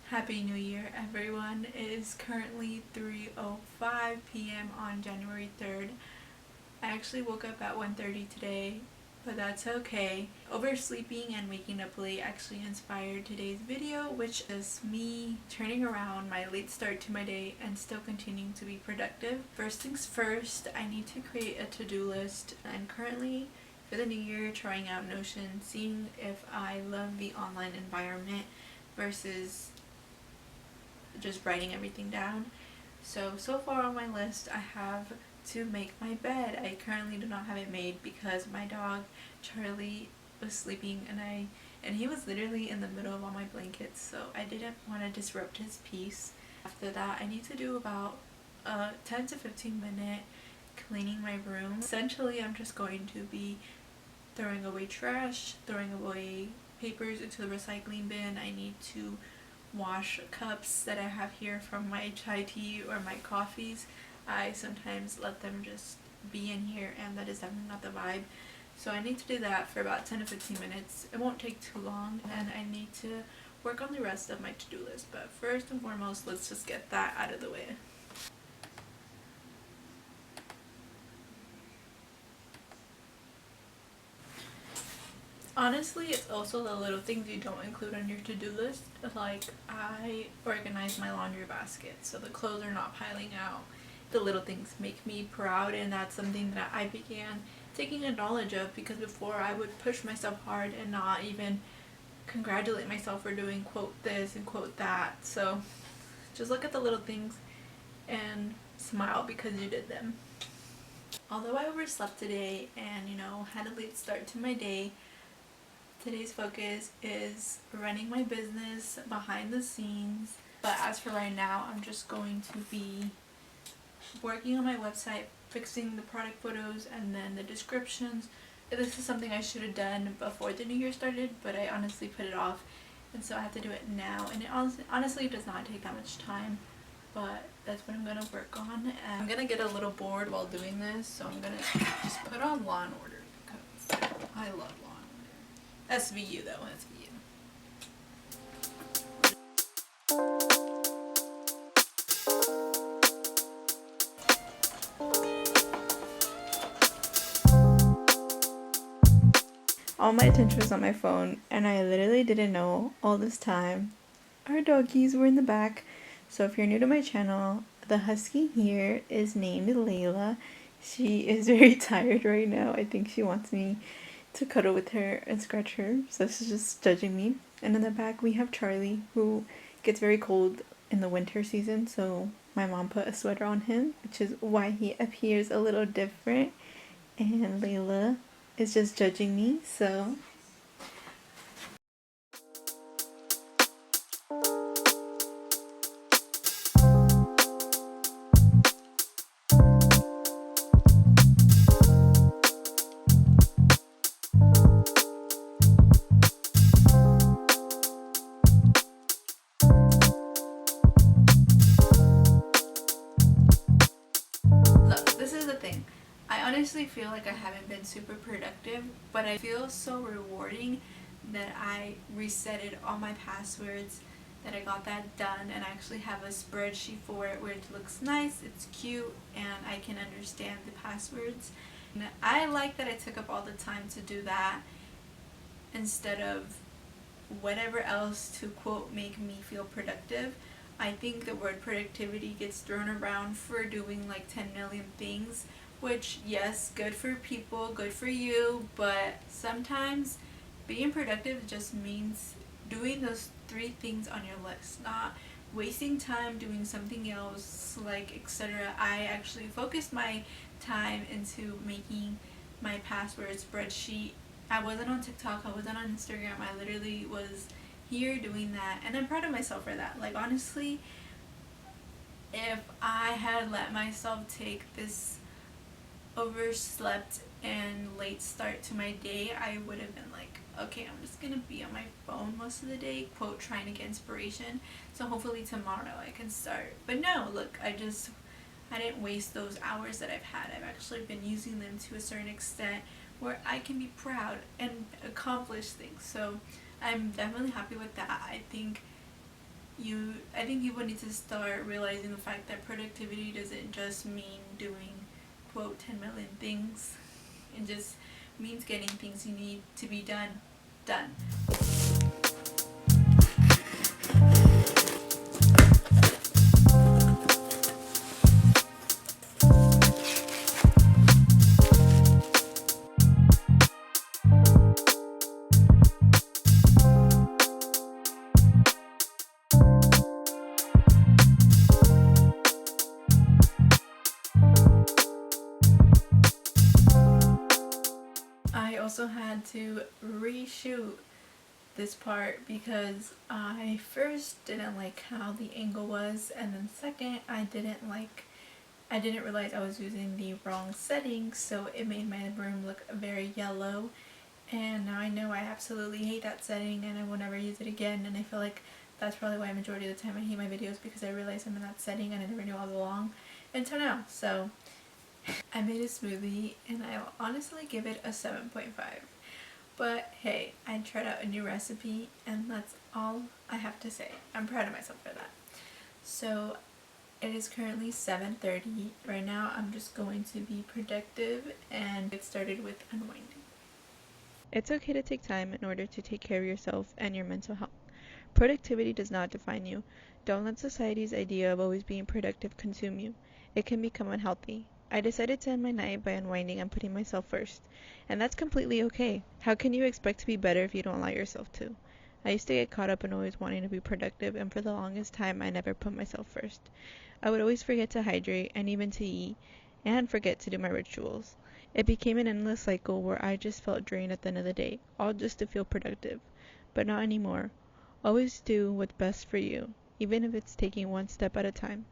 Happy New Year, everyone. It is currently 3:05 p.m. on January 3rd. I actually woke up at 1:30 today, but that's okay. Oversleeping and waking up late actually inspired today's video, which is me turning around my late start to my day and still continuing to be productive. First things first, I need to create a to-do list. I'm currently, for the new year, trying out Notion, seeing if I love the online environment versus just writing everything down. So far on my list, I have to make my bed. I currently do not have it made because my dog Charlie was sleeping and he was literally in the middle of all my blankets, so I didn't want to disrupt his peace. After that, I need to do about 10 to 15 minute cleaning my room. Essentially, I'm just going to be throwing away trash, throwing away papers into the recycling bin. I need to wash cups that I have here from my chai tea or my coffees. I sometimes let them just be in here, and that is definitely not the vibe. So I need to do that for about 10 to 15 minutes. It won't take too long, and I need to work on the rest of my to-do list. But first and foremost, let's just get that out of the way. Honestly, it's also the little things you don't include on your to-do list. Like, I organize my laundry basket so the clothes are not piling out. The little things make me proud, and that's something that I began taking knowledge of, because before I would push myself hard and not even congratulate myself for doing quote this and quote that. So just look at the little things and smile because you did them. Although I overslept today and had a late start to my day, today's focus is running my business behind the scenes. But as for right now, I'm just going to be working on my website, fixing the product photos and then the descriptions. This is something I should have done before the new year started, but I honestly put it off, and so I have to do it now. And it honestly does not take that much time, but that's what I'm going to work on. And I'm going to get a little bored while doing this, so I'm going to just put on Law and Order because I love Law and Order. SVU though, SVU. All my attention was on my phone, and I literally didn't know all this time our doggies were in the back. So if you're new to my channel, the husky here is named Layla. She is very tired right now. I think she wants me to cuddle with her and scratch her, so she's just judging me. And in the back we have Charlie, who gets very cold in the winter season, so my mom put a sweater on him, which is why he appears a little different. And Layla is just judging me, so look, this is the thing. I honestly feel like I haven't been super productive, but I feel so rewarding that I resetted all my passwords, that I got that done, and I actually have a spreadsheet for it where it looks nice, it's cute, and I can understand the passwords. And I like that I took up all the time to do that instead of whatever else to quote make me feel productive. I think the word productivity gets thrown around for doing like 10 million things, which yes, good for people, good for you, but sometimes being productive just means doing those 3 things on your list, not wasting time doing something else, like etc. I actually focused my time into making my password spreadsheet. I wasn't on TikTok, I wasn't on Instagram, I literally was here doing that, and I'm proud of myself for that. Like, honestly, if I had let myself take this overslept and late start to my day, I would have been like, okay, I'm just gonna be on my phone most of the day, quote, trying to get inspiration, so hopefully tomorrow I can start. But no, look, I just I didn't waste those hours that I've had. I've actually been using them to a certain extent where I can be proud and accomplish things. So I'm definitely happy with that. I think people need to start realizing the fact that productivity doesn't just mean doing quote 10 million things. It just means getting things you need to be done. I also had to reshoot this part because I first didn't like how the angle was, and then second I didn't realize I was using the wrong settings, so it made my room look very yellow, and now I know I absolutely hate that setting and I will never use it again. And I feel like that's probably why majority of the time I hate my videos, because I realize I'm in that setting and I never knew all along until now. So I made a smoothie and I'll honestly give it a 7.5. But hey, I tried out a new recipe and that's all I have to say. I'm proud of myself for that. So it is currently 7:30. Right now I'm just going to be productive and get started with unwinding. It's okay to take time in order to take care of yourself and your mental health. Productivity does not define you. Don't let society's idea of always being productive consume you. It can become unhealthy. I decided to end my night by unwinding and putting myself first. And that's completely okay. How can you expect to be better if you don't allow yourself to? I used to get caught up in always wanting to be productive, and for the longest time I never put myself first. I would always forget to hydrate and even to eat, and forget to do my rituals. It became an endless cycle where I just felt drained at the end of the day, all just to feel productive. But not anymore. Always do what's best for you, even if it's taking one step at a time.